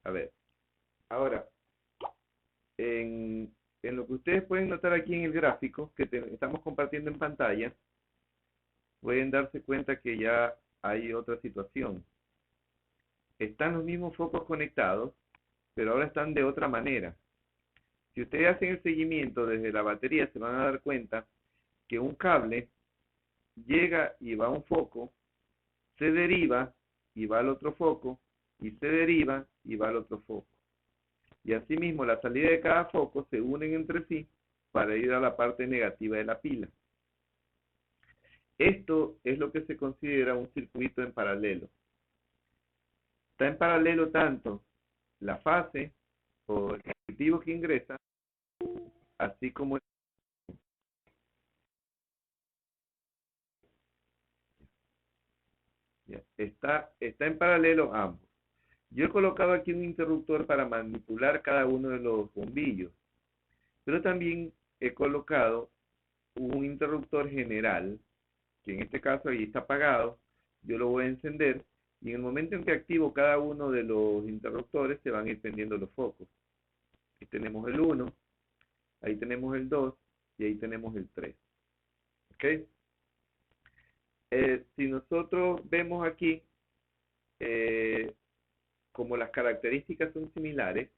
A ver, ahora, en lo que ustedes pueden notar aquí en el gráfico que estamos compartiendo en pantalla, pueden darse cuenta que ya hay otra situación. Están los mismos focos conectados, pero ahora están de otra manera. Si ustedes hacen el seguimiento desde la batería, se van a dar cuenta que un cable llega y va a un foco, se deriva y va al otro foco, y se deriva y va al otro foco. Y asimismo, la salida de cada foco se unen entre sí para ir a la parte negativa de la pila. Esto es lo que se considera un circuito en paralelo. Está en paralelo tanto la fase o el positivo que ingresa, así como está en paralelo ambos. Yo he colocado aquí un interruptor para manipular cada uno de los bombillos, pero también he colocado un interruptor general, que en este caso ahí está apagado. Yo lo voy a encender y en el momento en que activo cada uno de los interruptores se van a ir prendiendo los focos. Aquí tenemos el 1, ahí tenemos el 2 y ahí tenemos el 3. ¿Ok? Si nosotros vemos aquí, como las características son similares,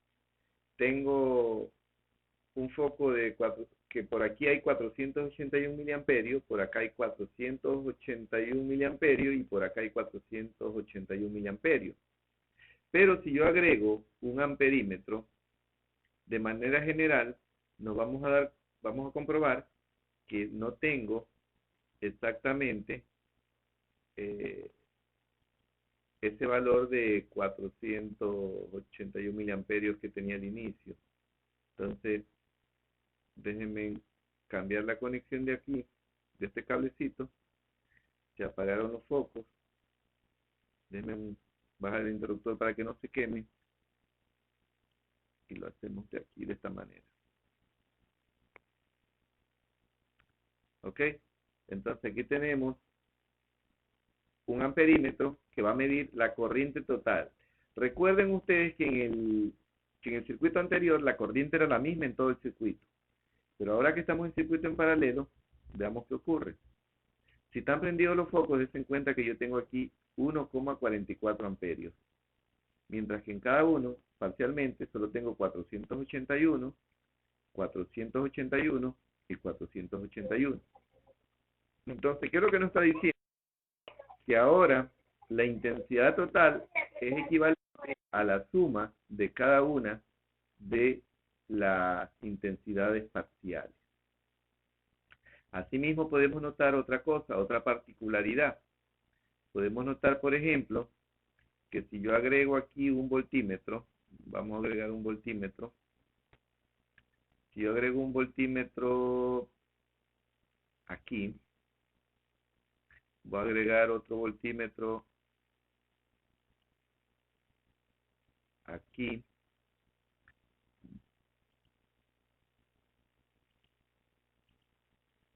tengo un foco de que por aquí hay 481 miliamperios, por acá hay 481 miliamperios y por acá hay 481 miliamperios. Pero si yo agrego un amperímetro, de manera general, vamos a comprobar que no tengo exactamente ese valor de 481 miliamperios que tenía al inicio. Entonces, déjenme cambiar la conexión de aquí, de este cablecito. Se apagaron los focos. Déjenme bajar el interruptor para que no se queme. Y lo hacemos de aquí, de esta manera. ¿Ok? Entonces aquí tenemos un amperímetro que va a medir la corriente total. Recuerden ustedes que en el circuito anterior la corriente era la misma en todo el circuito. Pero ahora que estamos en circuito en paralelo, veamos qué ocurre. Si están prendidos los focos, den cuenta que yo tengo aquí 1,44 amperios. Mientras que en cada uno, parcialmente, solo tengo 481, 481 y 481. Entonces, ¿qué es lo que nos está diciendo? Que ahora la intensidad total es equivalente a la suma de cada una de las intensidades parciales. Asimismo, podemos notar otra cosa, otra particularidad. Podemos notar, por ejemplo, que si yo agrego aquí un voltímetro, vamos a agregar un voltímetro. Si yo agrego un voltímetro aquí, voy a agregar otro voltímetro aquí.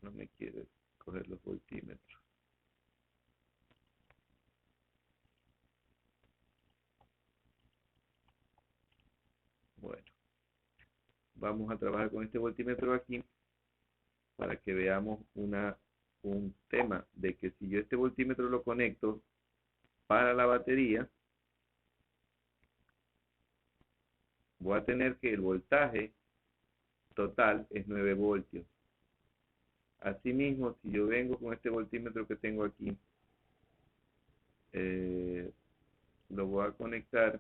No me quiere coger los voltímetros. Bueno, vamos a trabajar con este voltímetro aquí para que veamos un tema de que si yo este voltímetro lo conecto para la batería, voy a tener que el voltaje total es 9 voltios. Asimismo, si yo vengo con este voltímetro que tengo aquí, lo voy a conectar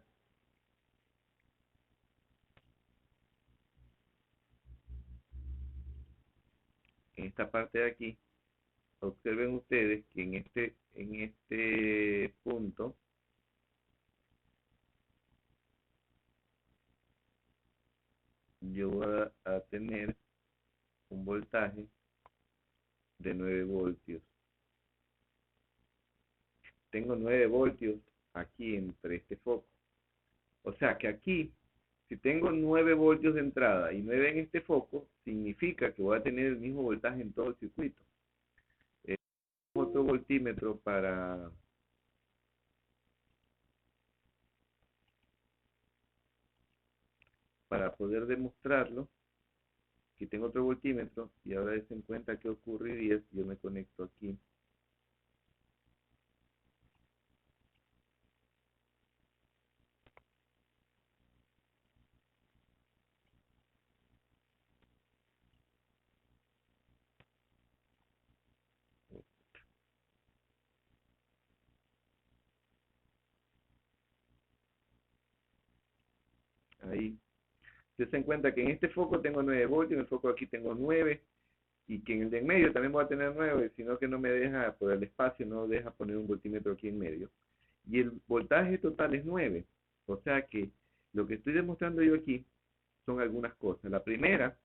en esta parte de aquí. Observen ustedes que en este punto yo voy a tener un voltaje de 9 voltios. Tengo 9 voltios aquí entre este foco. O sea que aquí, si tengo 9 voltios de entrada y 9 en este foco, significa que voy a tener el mismo voltaje en todo el circuito. Otro voltímetro para para poder demostrarlo, que tengo otro voltímetro, y ahora des en cuenta que ocurriría si yo me conecto aquí. Ahí. Des en cuenta que en este foco tengo 9 voltios, en el foco aquí tengo 9, y que en el de en medio también voy a tener 9, sino que no me deja, por el espacio, no deja poner un voltímetro aquí en medio. Y el voltaje total es 9. O sea que lo que estoy demostrando yo aquí son algunas cosas. La primera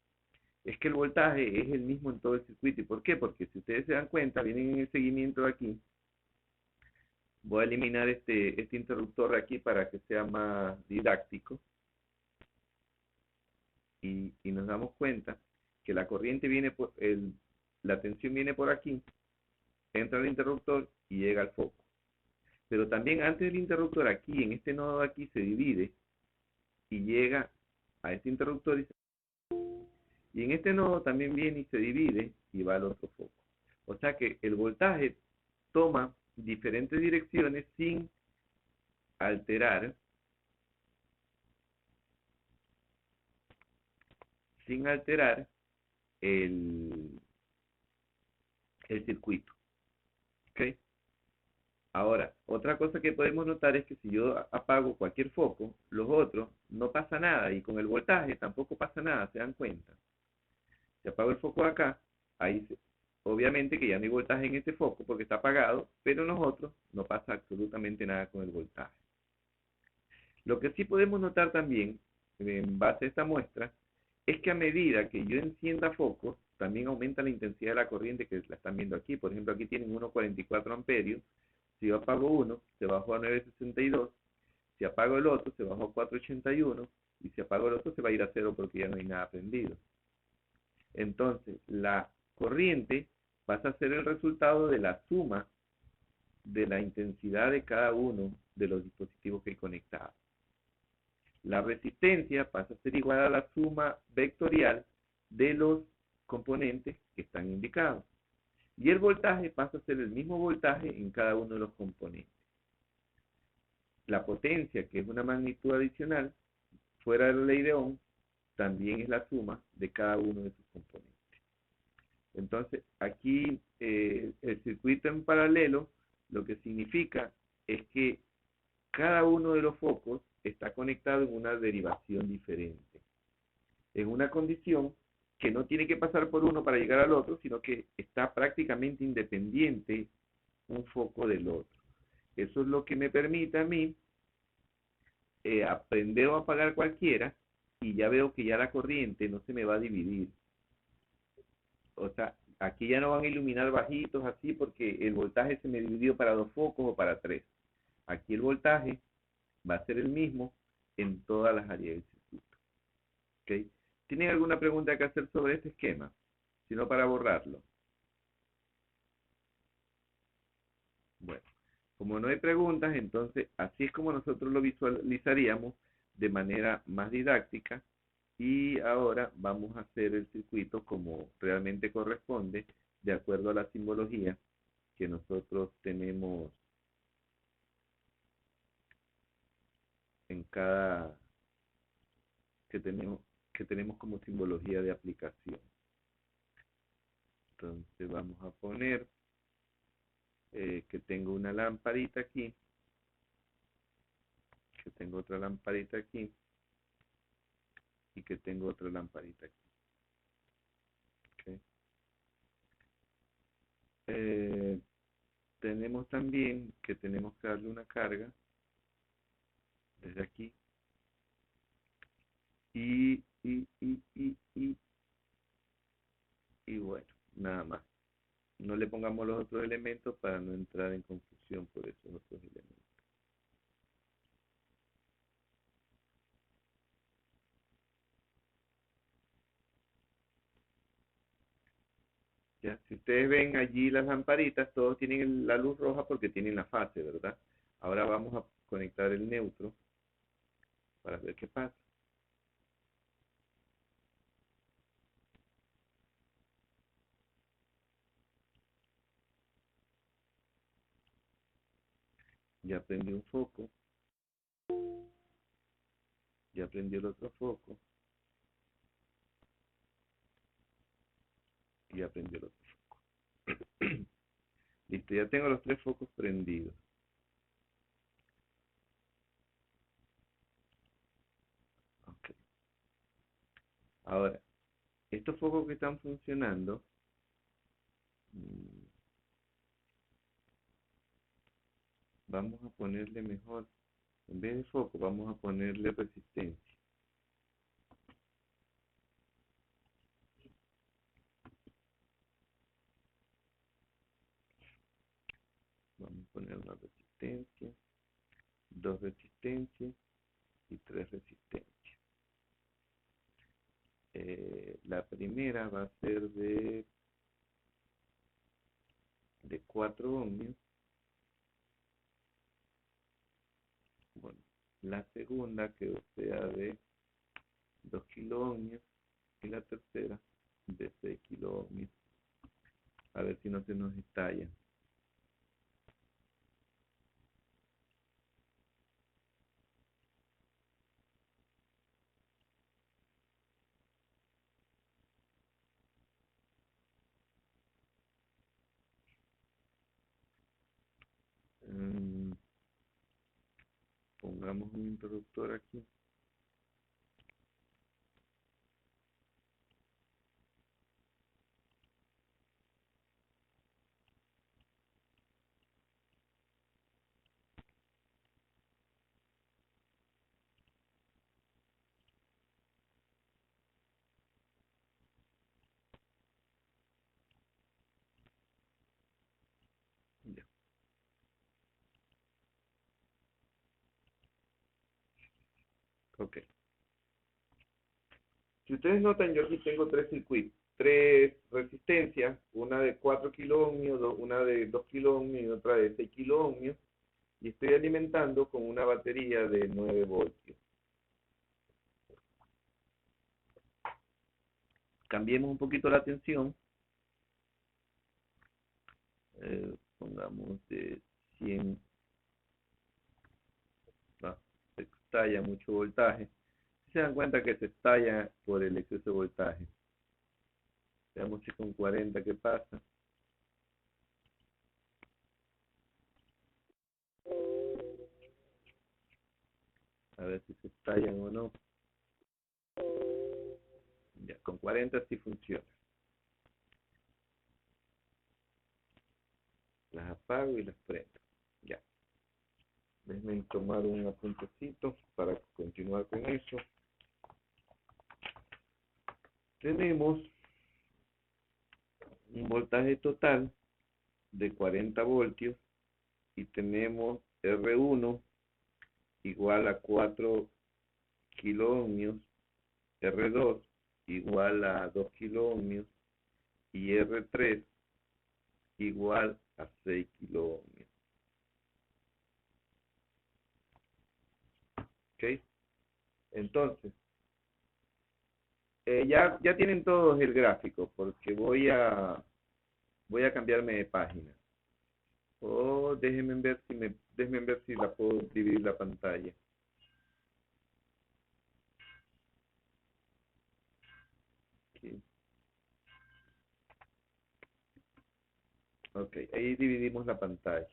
es que el voltaje es el mismo en todo el circuito. ¿Y por qué? Porque si ustedes se dan cuenta, vienen en el seguimiento de aquí, voy a eliminar este interruptor de aquí para que sea más didáctico, y nos damos cuenta que la corriente viene la tensión viene por aquí, entra al interruptor y llega al foco. Pero también antes del interruptor aquí, en este nodo de aquí, se divide y llega a este interruptor, y en este nodo también viene y se divide y va al otro foco. O sea que el voltaje toma diferentes direcciones alterar, sin alterar el, el circuito. ¿Ok? Ahora, otra cosa que podemos notar es que si yo apago cualquier foco, los otros no pasa nada, y con el voltaje tampoco pasa nada, ¿se dan cuenta? Si apago el foco acá, ahí obviamente que ya no hay voltaje en este foco porque está apagado, pero en los otros no pasa absolutamente nada con el voltaje. Lo que sí podemos notar también, en base a esta muestra, es que a medida que yo encienda focos, también aumenta la intensidad de la corriente, que la están viendo aquí. Por ejemplo, aquí tienen 1,44 amperios. Si yo apago uno, se bajó a 9,62. Si apago el otro, se bajó a 4,81. Y si apago el otro, se va a ir a cero porque ya no hay nada prendido. Entonces, la corriente pasa a ser el resultado de la suma de la intensidad de cada uno de los dispositivos que hay conectados. La resistencia pasa a ser igual a la suma vectorial de los componentes que están indicados. Y el voltaje pasa a ser el mismo voltaje en cada uno de los componentes. La potencia, que es una magnitud adicional, fuera de la ley de Ohm, también es la suma de cada uno de sus componentes. Entonces, aquí el circuito en paralelo lo que significa es que cada uno de los focos está conectado en una derivación diferente, en una condición que no tiene que pasar por uno para llegar al otro, sino que está prácticamente independiente un foco del otro. Eso es lo que me permite a mí aprender o apagar cualquiera, y ya veo que ya la corriente no se me va a dividir. O sea, aquí ya no van a iluminar bajitos así porque el voltaje se me dividió para 2 focos o para 3. Aquí el voltaje va a ser el mismo en todas las áreas del circuito. ¿Okay? ¿Tienen alguna pregunta que hacer sobre este esquema? Si no, para borrarlo. Bueno, como no hay preguntas, entonces así es como nosotros lo visualizaríamos de manera más didáctica. Y ahora vamos a hacer el circuito como realmente corresponde, de acuerdo a la simbología que nosotros tenemos en cada, que tenemos como simbología de aplicación. Entonces vamos a poner que tengo una lamparita aquí, que tengo otra lamparita aquí, y que tengo otra lamparita aquí. ¿Okay? Tenemos también que tenemos que darle una carga desde aquí, y bueno, nada más. No le pongamos los otros elementos para no entrar en confusión por esos otros elementos. Ya, si ustedes ven allí las lamparitas, todos tienen la luz roja porque tienen la fase, ¿verdad? Ahora vamos a conectar el neutro para ver qué pasa. Ya prendí un foco, ya prendí el otro foco, y ya prendí el otro foco. Listo, ya tengo los tres focos prendidos. Ok. Ahora, estos focos que están funcionando, mm, vamos a ponerle mejor, en vez de foco, vamos a ponerle resistencia. Vamos a poner una resistencia, dos resistencias y tres resistencias. La primera va a ser de 4 ohmios. Bueno, la segunda que sea de 2 kilo ohmios y la tercera de 6 kilo ohmios. A ver si no se nos estalla. Mm, Pongamos un interruptor aquí. Ya. Ok. Si ustedes notan, yo aquí tengo tres circuitos, tres resistencias, una de 4 kilo ohmios, una de 2 kilo ohmios y otra de 6 kilo ohmios, y estoy alimentando con una batería de 9 voltios. Cambiemos un poquito la tensión, pongamos de 100, no, se estalla mucho voltaje. Si se dan cuenta que se estalla por el exceso de voltaje. Veamos si con 40 qué pasa. A ver si se estallan o no. Ya, con 40 sí funciona. Las apago y las prendo. Ya. Déjenme tomar un apuntecito para continuar con eso. Tenemos un voltaje total de 40 voltios y tenemos R1 igual a 4 kilo ohmios, R2 igual a 2 kilo ohmios y R3 igual a 6 kilo ohmios. ¿Ok? Entonces, ya tienen todos el gráfico porque voy a cambiarme de página. O déjenme ver si la puedo dividir la pantalla. Aquí. Ok, ahí dividimos la pantalla.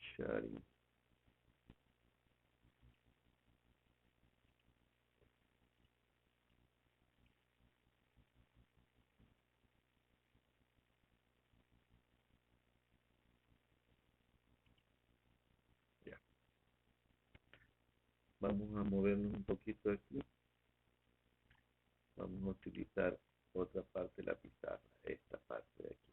Sharing. Ya. Vamos a movernos un poquito aquí. Vamos a utilizar otra parte de la pizarra, esta parte de aquí.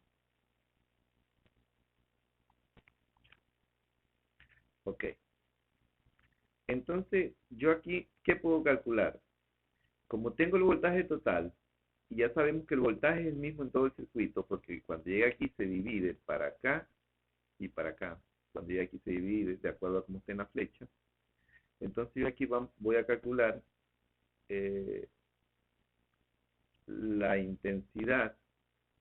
Ok. Entonces, yo aquí, ¿qué puedo calcular? Como tengo el voltaje total, y ya sabemos que el voltaje es el mismo en todo el circuito, porque cuando llega aquí se divide para acá y para acá. Cuando llega aquí se divide de acuerdo a cómo esté en la flecha. Entonces yo aquí voy a calcular eh, la intensidad,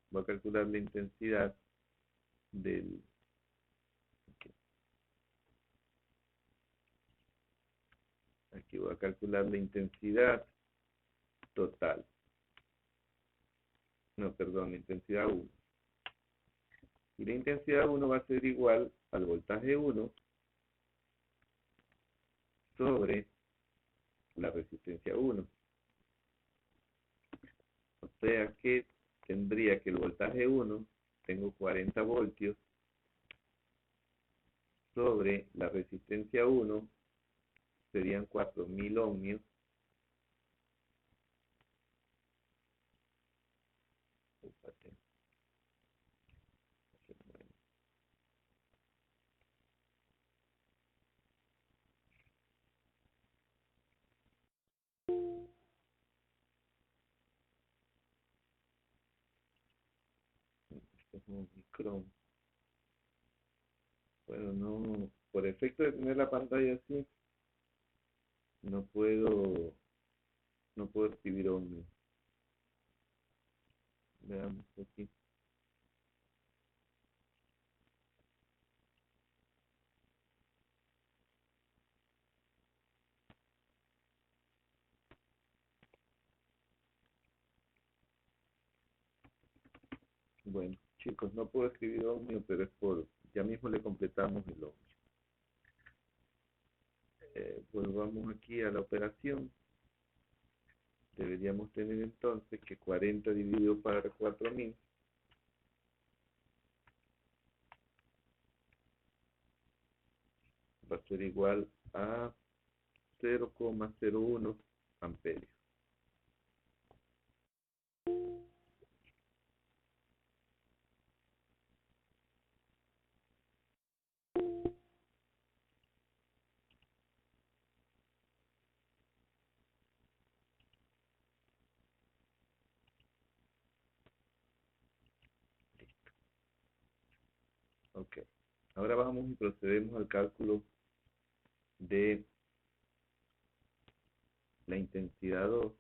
voy a calcular la intensidad del, Aquí voy a calcular la intensidad total. No, perdón, la intensidad 1. Y la intensidad 1 va a ser igual al voltaje 1 sobre la resistencia 1. O sea que tendría que el voltaje 1, tengo 40 voltios, sobre la resistencia 1, serían 4000 ohmios. Este es un micrón. Bueno, no, por efecto de tener la pantalla así, no puedo escribir ohmios. Veamos aquí. Bueno, chicos, no puedo escribir ohmio, pero es por, ya mismo le completamos el ohmio. Volvamos aquí a la operación. Deberíamos tener entonces que 40 dividido por 4000 va a ser igual a 0,01 amperios. Ok. Ahora vamos y procedemos al cálculo de la intensidad 2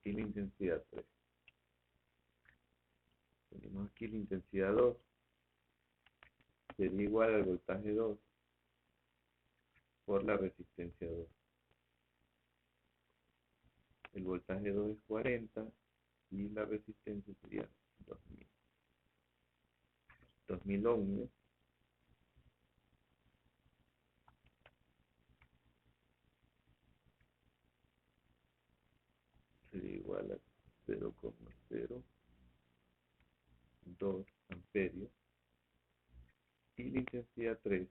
y la intensidad 3. Tenemos aquí la intensidad 2 sería igual al voltaje 2 por la resistencia 2. El voltaje 2 es 40 y la resistencia sería 2000. 2000 ohmios. Sería igual a 0,02 amperios. Y la intensidad 3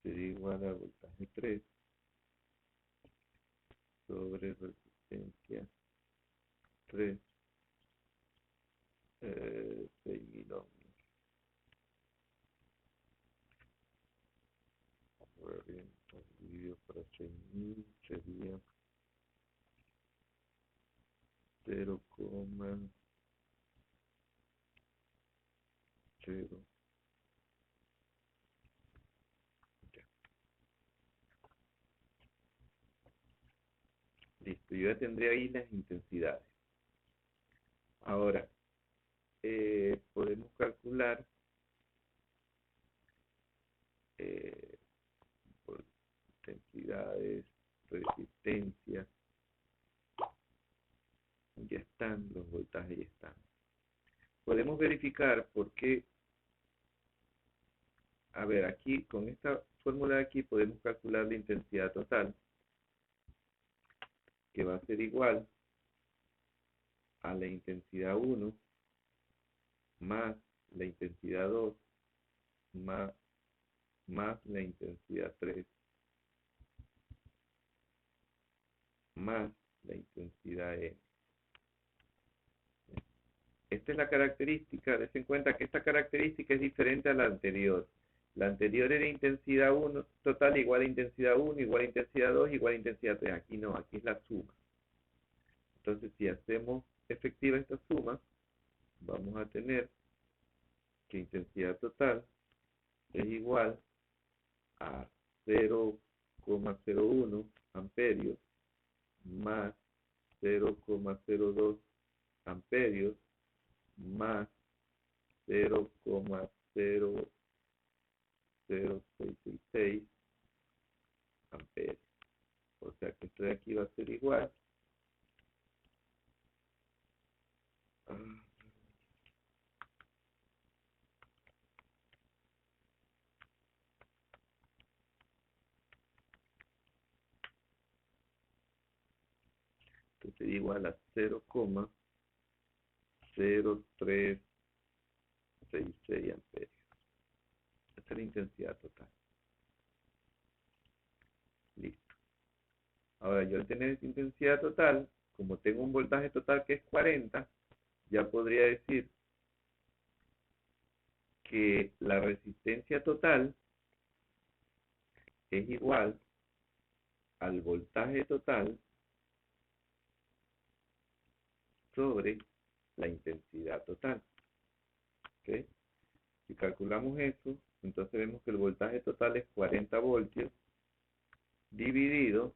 sería igual a voltaje 3 sobre resistencia 3, 6000 ohmios. 40 dividido por 6000 sería 0,0. Listo, yo ya tendré ahí las intensidades. Ahora, podemos calcular por intensidades, resistencias, ya están, los voltajes ya están. Podemos verificar por qué, a ver, aquí con esta fórmula de aquí podemos calcular la intensidad total, que va a ser igual a la intensidad 1 más la intensidad 2 más la intensidad 3 más la intensidad E. Esta es la característica, des en cuenta que esta característica es diferente a la anterior. La anterior era intensidad 1 total igual a intensidad 1, igual a intensidad 2, igual a intensidad 3. Aquí no, aquí es la suma. Entonces, si hacemos efectiva esta suma, vamos a tener que intensidad total es igual a 0,01 amperios más 0,02 amperios más 0,00666 amperes. O sea que esto de aquí va a ser igual a que sería igual a 0,0366 amperes. Esta es la intensidad total. Listo. Ahora yo al tener esta intensidad total, como tengo un voltaje total que es 40, ya podría decir que la resistencia total es igual al voltaje total sobre la intensidad total. ¿Ok? Si calculamos eso, entonces vemos que el voltaje total es 40 voltios dividido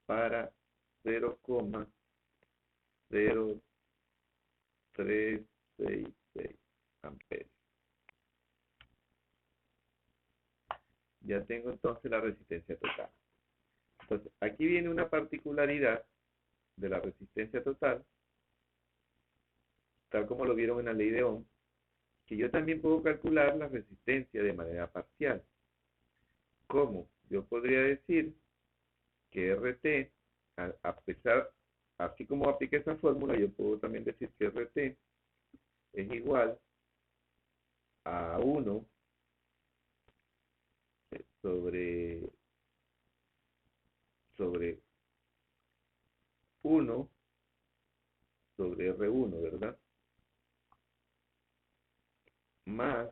para 0,0366 amperes. Ya tengo entonces la resistencia total. Entonces, aquí viene una particularidad de la resistencia total, tal como lo vieron en la ley de Ohm, que yo también puedo calcular la resistencia de manera parcial. ¿Cómo? Yo podría decir que RT, a pesar, así como apliqué esa fórmula, yo puedo también decir que RT es igual a 1 sobre 1 sobre R1, ¿verdad? Más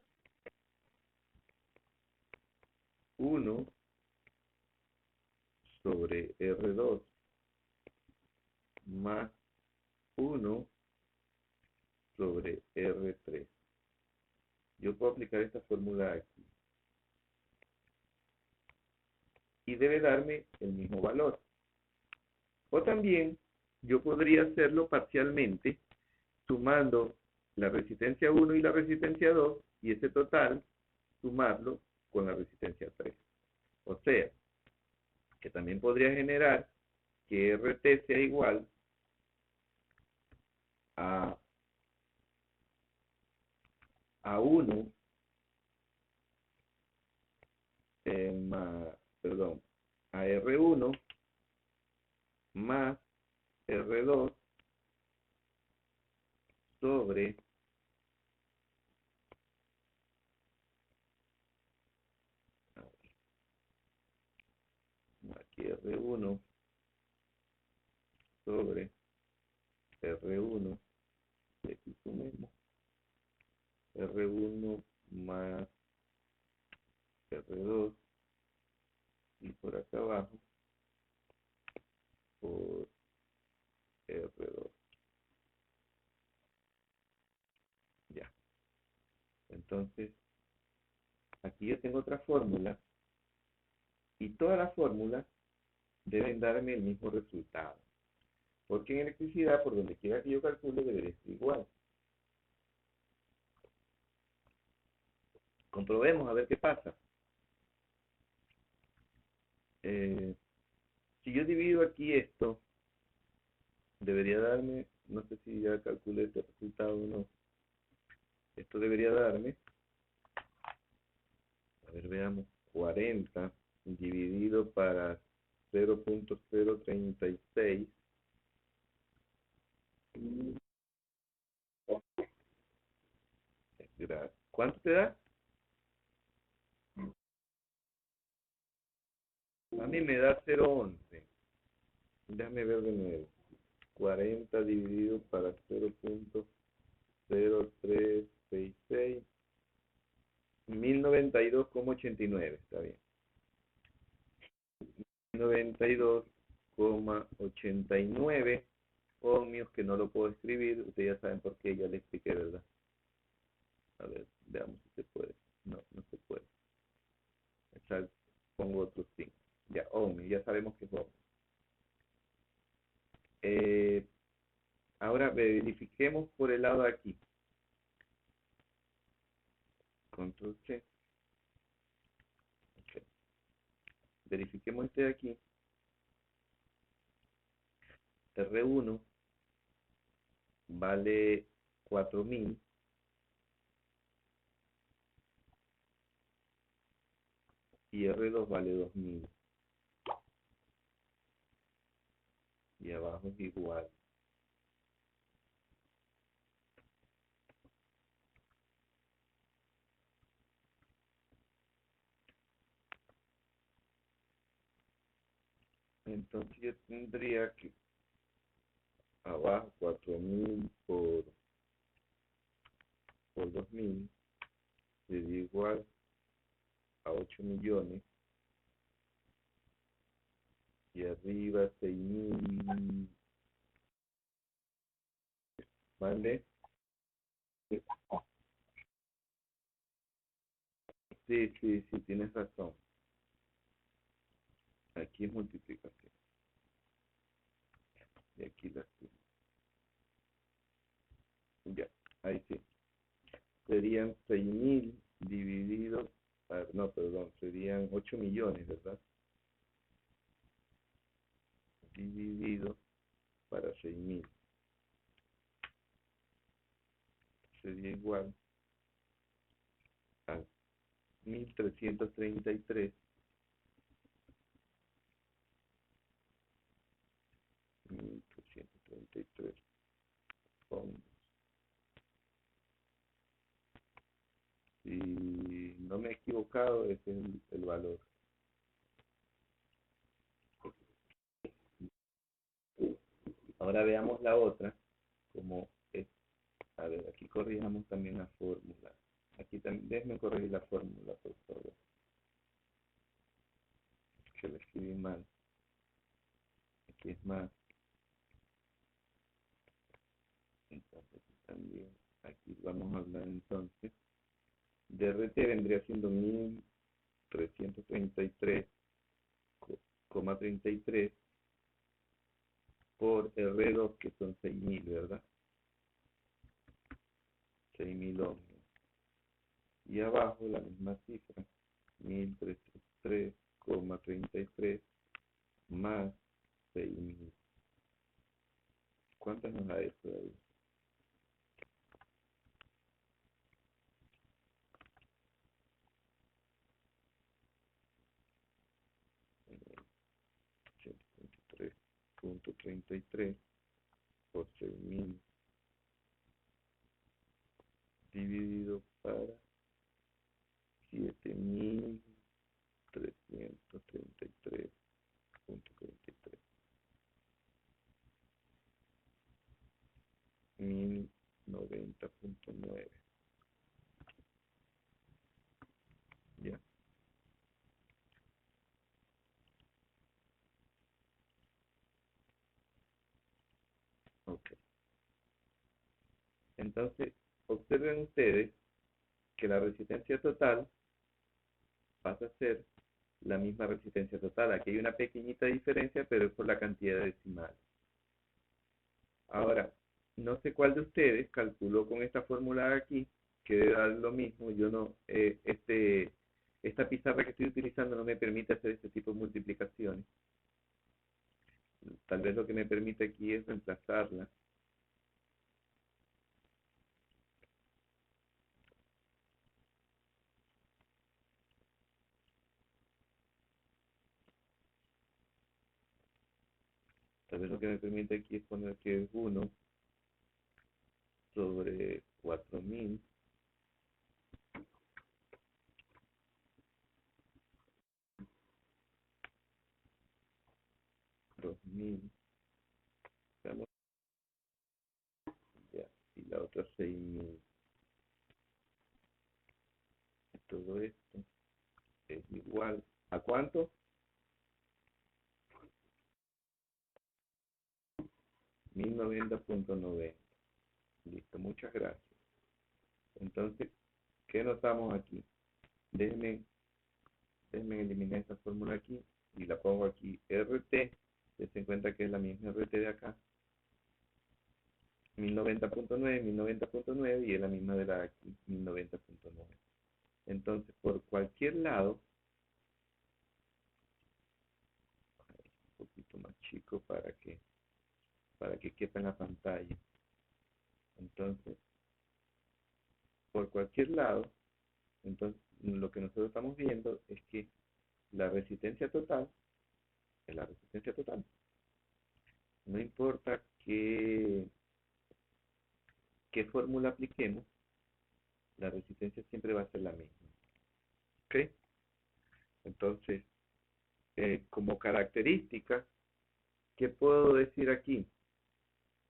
1 sobre R2 más 1 sobre R3. Yo puedo aplicar esta fórmula aquí. Y debe darme el mismo valor. O también yo podría hacerlo parcialmente sumando la resistencia 1 y la resistencia 2 y ese total sumarlo con la resistencia 3. O sea, que también podría generar que RT sea igual a 1 perdón, a R1 más R2 sobre aquí R1 sobre R1, y aquí sumemos R1 más R2 y por acá abajo por R2. Ya. Entonces, aquí yo tengo otra fórmula y todas las fórmulas deben darme el mismo resultado. Porque en electricidad, por donde quiera que yo calcule, debería ser igual. Comprobemos a ver qué pasa. Si yo divido aquí esto, debería darme, no sé si ya calculé este resultado o no. Esto debería darme, a ver, veamos, 40 dividido para 0,036. ¿Cuánto te da? A mí me da 0,11. Déjame ver de nuevo. 40 dividido para 0,0366. 1092,89. Está bien. 92,89 ohmios, que no lo puedo escribir. Ustedes ya saben por qué, ya les expliqué, ¿verdad? A ver, veamos si se puede. No, no se puede. Exacto. Pongo otro 5. Ya, ohmios, ya sabemos que es ohmios. Ahora verifiquemos por el lado de aquí. Control C. Ok. Verifiquemos este de aquí. R1 vale 4000 y R2 vale 2000. Y abajo es igual. Entonces yo tendría que abajo 4000 por 2000 sería igual a 8 millones y arriba 6000, ¿vale? Sí, sí, sí, tienes razón. Aquí es multiplicación. Y aquí la suma. Ya, ahí sí. Serían 6000 dividido, no, perdón, serían 8 millones, ¿verdad? Dividido para 6000. Sería igual a 1333. 1333 fondos. Si no me he equivocado, ese es el valor. Ahora veamos la otra, como es. A ver, aquí corrijamos también la fórmula. Aquí también, déjeme corregir la fórmula, por favor. Que la escribí mal. Aquí es más. Entonces, también, aquí vamos a hablar entonces. DRT vendría siendo 1333,33 por R2, que son 6000, ¿verdad? 6000 ohmios. Y abajo la misma cifra, 1333,33 más 6000. ¿Cuánto nos da eso ahí? 133,33 por 6000 dividido para 7333,33. 1090,9. Ya, ok. Entonces, observen ustedes que la resistencia total pasa a ser la misma resistencia total. Aquí hay una pequeñita diferencia, pero es por la cantidad de decimales. Ahora, no sé cuál de ustedes calculó con esta fórmula de aquí, que debe dar lo mismo. Yo no, esta pizarra que estoy utilizando no me permite hacer este tipo de multiplicaciones. Tal vez lo que me permite aquí es reemplazarla. Tal vez lo que me permite aquí es poner que es 1 sobre 4000 2000, veamos, ya, y la otra 6000. Todo esto es igual a ¿cuánto? 1090,90. Listo, muchas gracias. Entonces, ¿qué notamos aquí? Déjenme eliminar esta fórmula aquí y la pongo aquí. RT, se cuenta que es la misma RT de acá. 1090,9 y es la misma de la de aquí, 1090,9. Entonces, por cualquier lado, un poquito más chico para que quepa en la pantalla. Entonces, por cualquier lado, entonces lo que nosotros estamos viendo es que la resistencia total es la resistencia total. No importa qué fórmula apliquemos, la resistencia siempre va a ser la misma. ¿Ok? Entonces, como característica, ¿qué puedo decir aquí?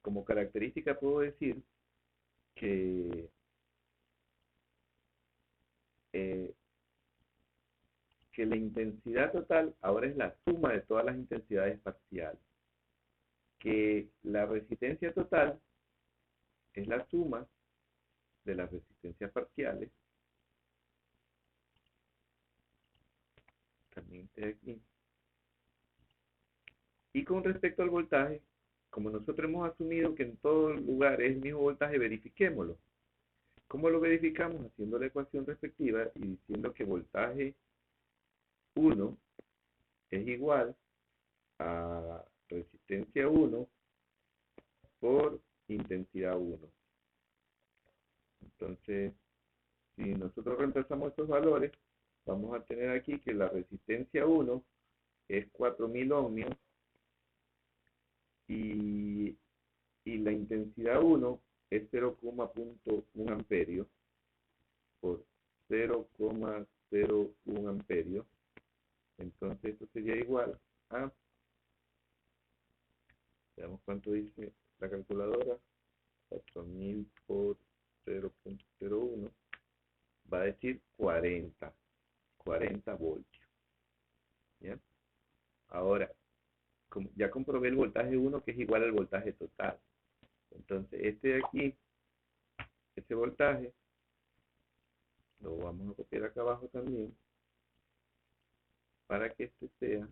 Como característica puedo decir que eh, que la intensidad total ahora es la suma de todas las intensidades parciales, que la resistencia total es la suma de las resistencias parciales, también está aquí, y con respecto al voltaje, como nosotros hemos asumido que en todo lugar es el mismo voltaje, verifiquémoslo. ¿Cómo lo verificamos? Haciendo la ecuación respectiva y diciendo que voltaje 1 es igual a resistencia 1 por intensidad 1. Entonces, si nosotros reemplazamos estos valores, vamos a tener aquí que la resistencia 1 es 4000 ohmios y la intensidad 1 es 0,1 amperios por 0,01 amperios. Entonces, esto sería igual a, veamos cuánto dice la calculadora, 4000 por 0,01, va a decir 40 voltios. ¿Ya? Ahora, ya comprobé el voltaje 1 que es igual al voltaje total. Entonces, este de aquí, este voltaje, lo vamos a copiar acá abajo también, para que este sea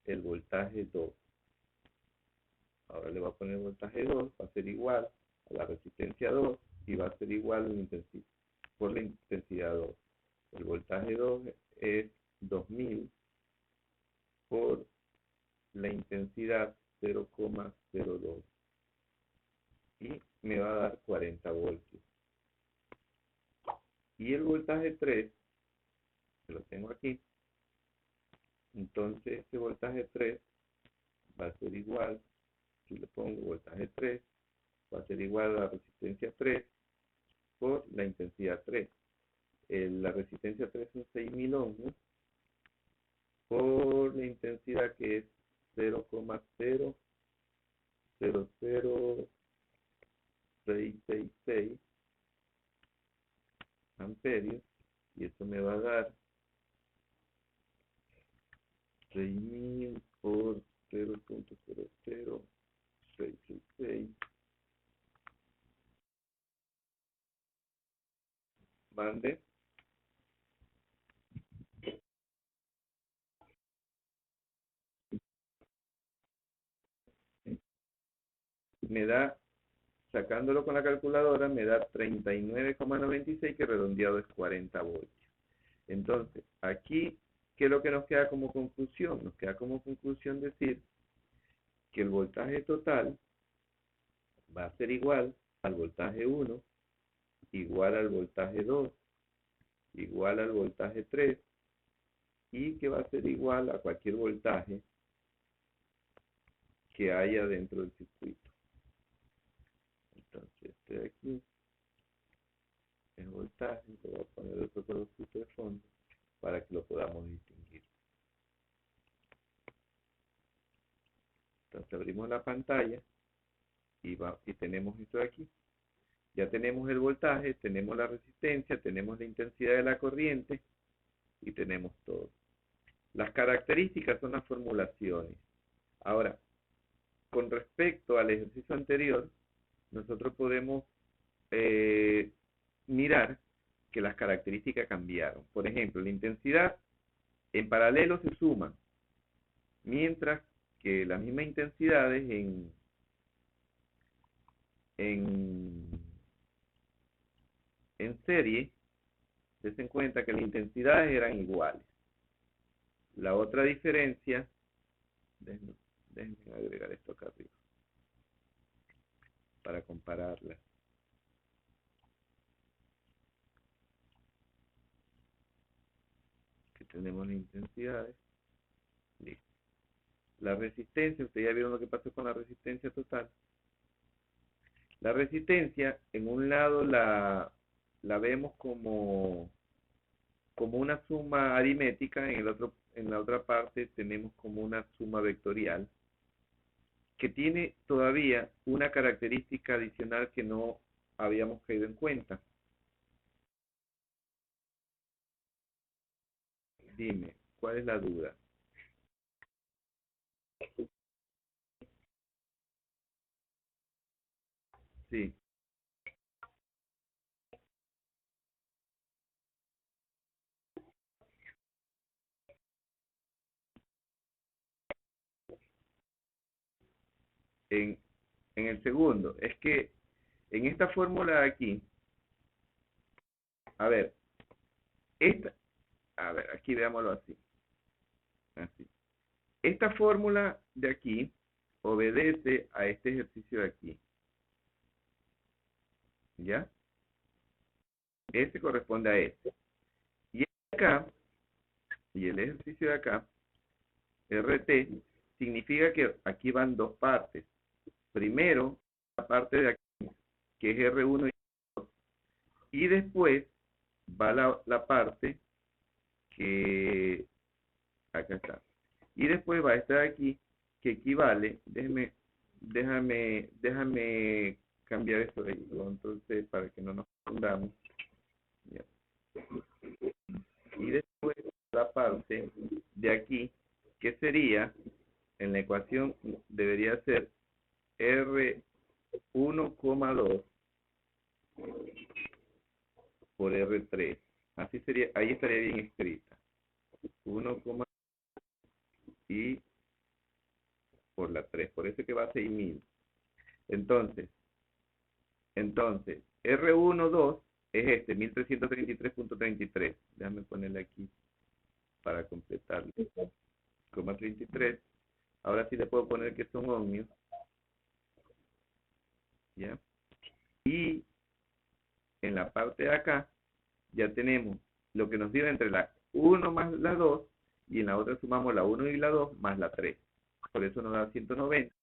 el voltaje 2. Ahora le voy a poner voltaje 2, va a ser igual a la resistencia 2 y va a ser igual a la intensidad, por la intensidad 2. El voltaje 2 es 2000 por la intensidad 0,02 y me va a dar 40 voltios. Y el voltaje 3, que lo tengo aquí, entonces este voltaje 3 va a ser igual, si le pongo voltaje 3, va a ser igual a la resistencia 3 por la intensidad 3. La resistencia 3 son 6000 ohmios por la intensidad que es 0,000666 amperios, y eso me va a dar 6000 por 0,00666 mande me da, sacándolo con la calculadora, me da 39,96, que redondeado es 40 voltios. Entonces, aquí, ¿qué es lo que nos queda como conclusión? Nos queda como conclusión decir que el voltaje total va a ser igual al voltaje 1, igual al voltaje 2, igual al voltaje 3, y que va a ser igual a cualquier voltaje que haya dentro del circuito. Entonces, este de aquí, el voltaje, le voy a poner otro colorcito de fondo para que lo podamos distinguir. Entonces abrimos la pantalla y tenemos esto de aquí. Ya tenemos el voltaje, tenemos la resistencia, tenemos la intensidad de la corriente y tenemos todo. Las características son las formulaciones. Ahora, con respecto al ejercicio anterior, nosotros podemos mirar que las características cambiaron. Por ejemplo, la intensidad en paralelo se suma, mientras que las mismas intensidades en en serie, des en cuenta que las intensidades eran iguales. La otra diferencia, déjenme agregar esto acá arriba, para compararlas. Aquí tenemos las intensidades. Listo. La resistencia, ustedes ya vieron lo que pasó con la resistencia total. La resistencia, en un lado la vemos como una suma aritmética, en la otra parte tenemos como una suma vectorial, que tiene todavía una característica adicional que no habíamos caído en cuenta. Dime, ¿cuál es la duda? Sí. En, en el segundo, es que en esta fórmula de aquí, a ver, aquí veámoslo así, así. Esta fórmula de aquí obedece a este ejercicio de aquí, ¿ya? Este corresponde a este. Y acá, y el ejercicio de acá, RT, significa que aquí van dos partes. Primero, la parte de aquí, que es R1 y después va la parte que acá está. Y después va esta de aquí, que equivale, déjame cambiar esto de ahí, entonces, para que no nos confundamos. Ya. Y después la parte de aquí, que sería, en la ecuación, debería ser R1,2 por R3. Así sería, ahí estaría bien escrita. 1, y por la 3, por eso que va a 6000. Entonces, R12 es este, 1333.33. Déjame ponerle aquí para completarlo. 33. Ahora sí le puedo poner que son ohmios. ¿Ya? Y en la parte de acá ya tenemos lo que nos dio entre la 1 más la 2 y en la otra sumamos la 1 y la 2 más la 3. Por eso nos da 190,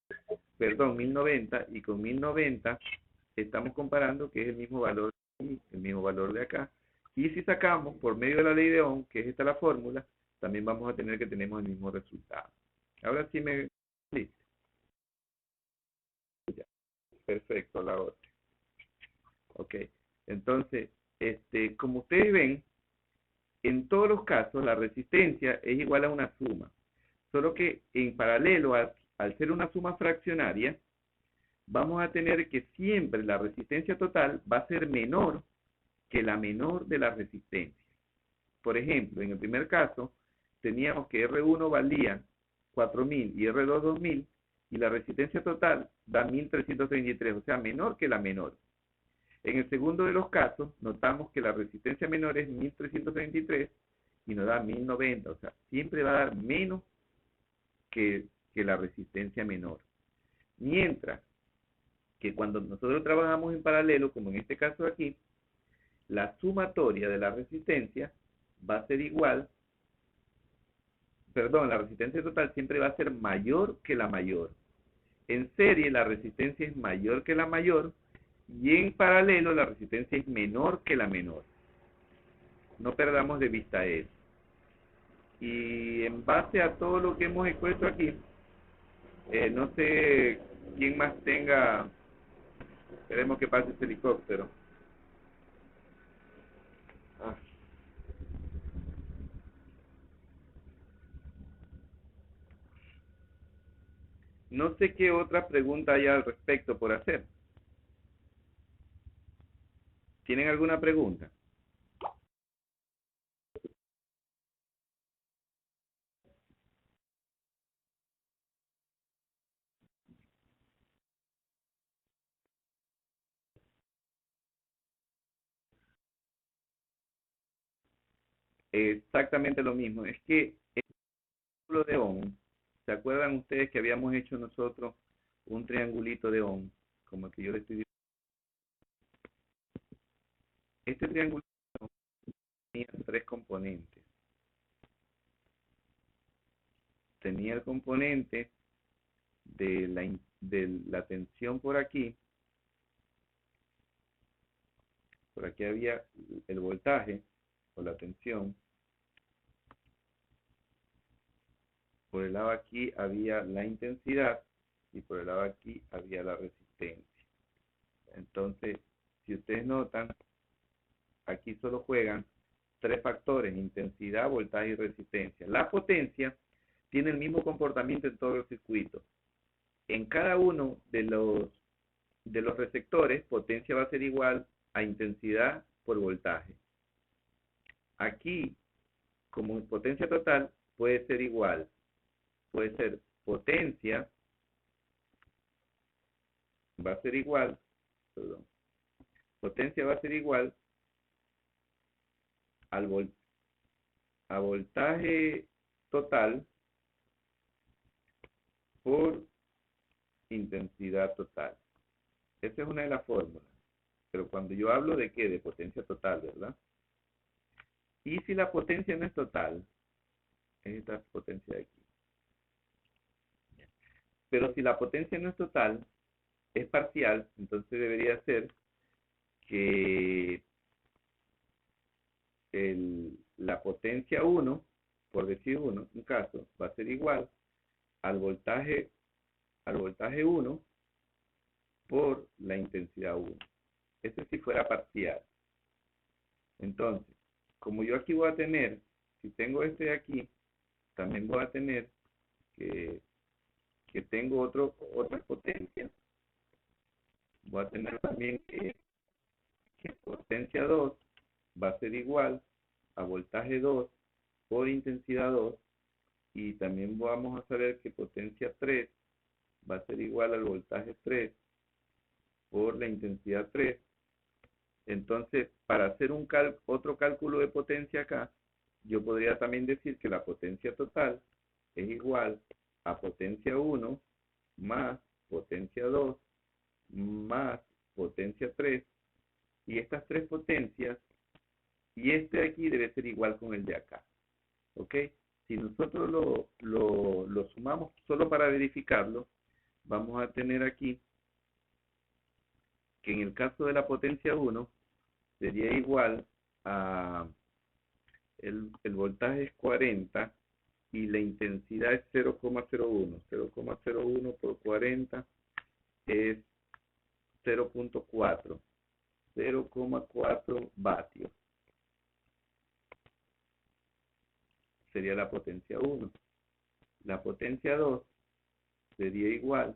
perdón, 1090, y con 1090 estamos comparando que es el mismo valor de acá. Y si sacamos por medio de la ley de Ohm, que es esta la fórmula, también vamos a tener que tenemos el mismo resultado. Ahora sí me... Listo. Ya. Perfecto, la otra. Ok. Entonces, como ustedes ven, en todos los casos la resistencia es igual a una suma. Solo que en paralelo, al ser una suma fraccionaria, vamos a tener que siempre la resistencia total va a ser menor que la menor de la resistencia. Por ejemplo, en el primer caso, teníamos que R1 valía 4000 y R2 2000, y la resistencia total da 1333, o sea, menor que la menor. En el segundo de los casos, notamos que la resistencia menor es 1333 y nos da 1090, o sea, siempre va a dar menos que la resistencia menor. Mientras que cuando nosotros trabajamos en paralelo, como en este caso aquí, la sumatoria de la resistencia va a ser igual, perdón, la resistencia total siempre va a ser mayor que la mayor. En serie la resistencia es mayor que la mayor y en paralelo la resistencia es menor que la menor. No perdamos de vista eso. Y en base a todo lo que hemos expuesto aquí, no sé quién más tenga, esperemos que pase ese helicóptero. Ah. No sé qué otra pregunta hay al respecto por hacer. ¿Tienen alguna pregunta? exactamente lo mismo. Es que el triángulo de Ohm, ¿se acuerdan ustedes que habíamos hecho nosotros un triangulito de Ohm? Como el que yo le estoy diciendo. Este triángulo tenía tres componentes. Tenía el componente de la tensión por aquí había el voltaje o la tensión, por el lado aquí había la intensidad y por el lado aquí había la resistencia. Entonces, si ustedes notan, aquí solo juegan tres factores: intensidad, voltaje y resistencia. La potencia tiene el mismo comportamiento en todos los circuitos. En cada uno de los receptores, potencia va a ser igual a intensidad por voltaje. Aquí, como potencia total, puede ser igual. Puede ser potencia, va a ser igual, perdón, potencia va a ser igual al a voltaje total por intensidad total. Esa es una de las fórmulas. Pero cuando yo hablo de qué, de potencia total, ¿verdad? Y si la potencia no es total, es esta potencia de aquí. Pero si la potencia no es total, es parcial, entonces debería ser que la potencia 1, por decir un caso, va a ser igual al voltaje 1 por la intensidad 1. Eso si fuera parcial. Entonces, como yo aquí voy a tener, si tengo este de aquí, también voy a tener que, que tengo otra potencia. Voy a tener también que potencia 2 va a ser igual a voltaje 2 por intensidad 2, y también vamos a saber que potencia 3 va a ser igual al voltaje 3 por la intensidad 3. Entonces, para hacer otro cálculo de potencia acá, yo podría también decir que la potencia total es igual a potencia 1 más potencia 2 más potencia 3, y estas tres potencias, y este de aquí debe ser igual con el de acá. ¿Ok? Si nosotros lo sumamos solo para verificarlo, vamos a tener aquí que en el caso de la potencia 1 sería igual a el voltaje es 40 y la intensidad es 0,01. 0,01 por 40 es 0,4. 0,4 vatios sería la potencia 1. La potencia 2 sería igual,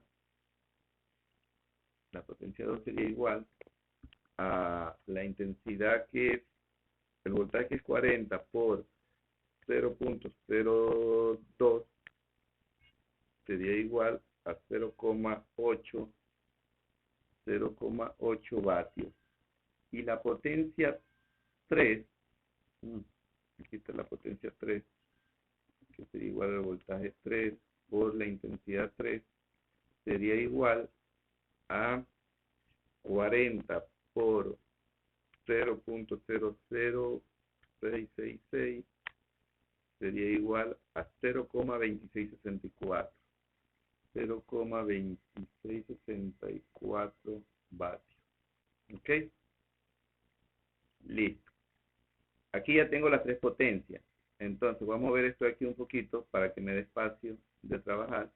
la potencia 2 sería igual a la intensidad que es, el voltaje es 40 por 0,02, sería igual a 0,8 vatios. Y la potencia 3, aquí está la potencia 3, que sería igual al voltaje 3 por la intensidad 3, sería igual a 40 por 0,00666, sería igual a 0,2664. 0,2664 vatios. ¿Ok? Listo. Aquí ya tengo las tres potencias. Entonces, vamos a ver esto aquí un poquito para que me dé espacio de trabajar.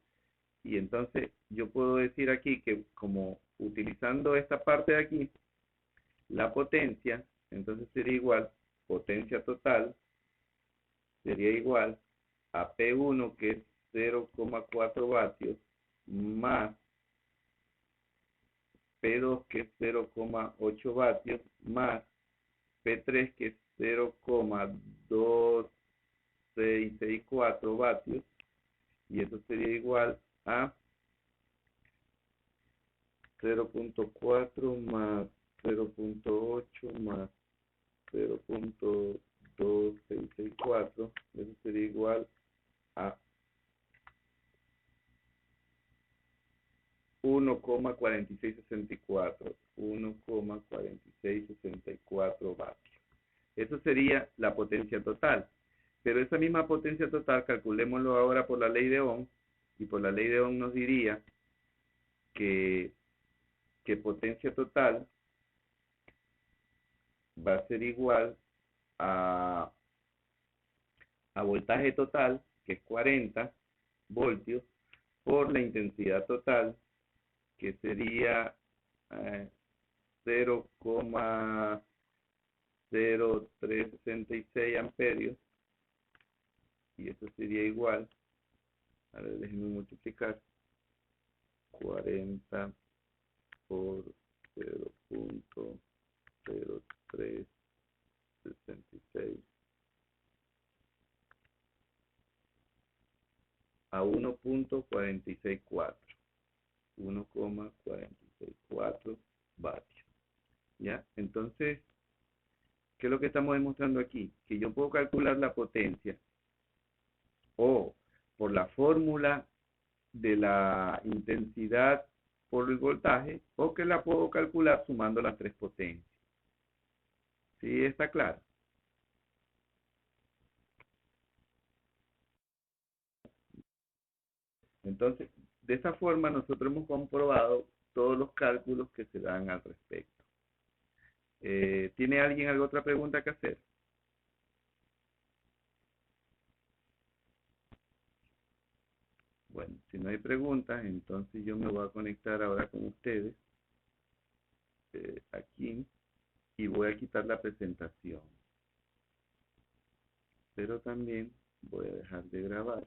Y entonces yo puedo decir aquí que como utilizando esta parte de aquí, la potencia, entonces sería igual, potencia total, sería igual a P1, que es 0,4 vatios, más P2, que es 0,8 vatios, más P3, que es 0,2664 vatios, y eso sería igual a 0,4 más 0,8 más 0,2 0.664, eso sería igual a 1,4664 vatios. Eso sería la potencia total. Pero esa misma potencia total, calculémoslo ahora por la ley de Ohm, y por la ley de Ohm nos diría que potencia total va a ser igual a voltaje total, que es 40 voltios, por la intensidad total, que sería 0,0366 amperios, y eso sería igual, a ver, déjenme multiplicar, 40 por 0.0366 a 1,464. 1,464 vatios. ¿Ya? Entonces, ¿qué es lo que estamos demostrando aquí? Que yo puedo calcular la potencia o por la fórmula de la intensidad por el voltaje, o que la puedo calcular sumando las tres potencias. ¿Sí está claro? Entonces, de esa forma nosotros hemos comprobado todos los cálculos que se dan al respecto. ¿Tiene alguien alguna otra pregunta que hacer? Bueno, si no hay preguntas, entonces yo me voy a conectar ahora con ustedes aquí, y voy a quitar la presentación. Pero también voy a dejar de grabar.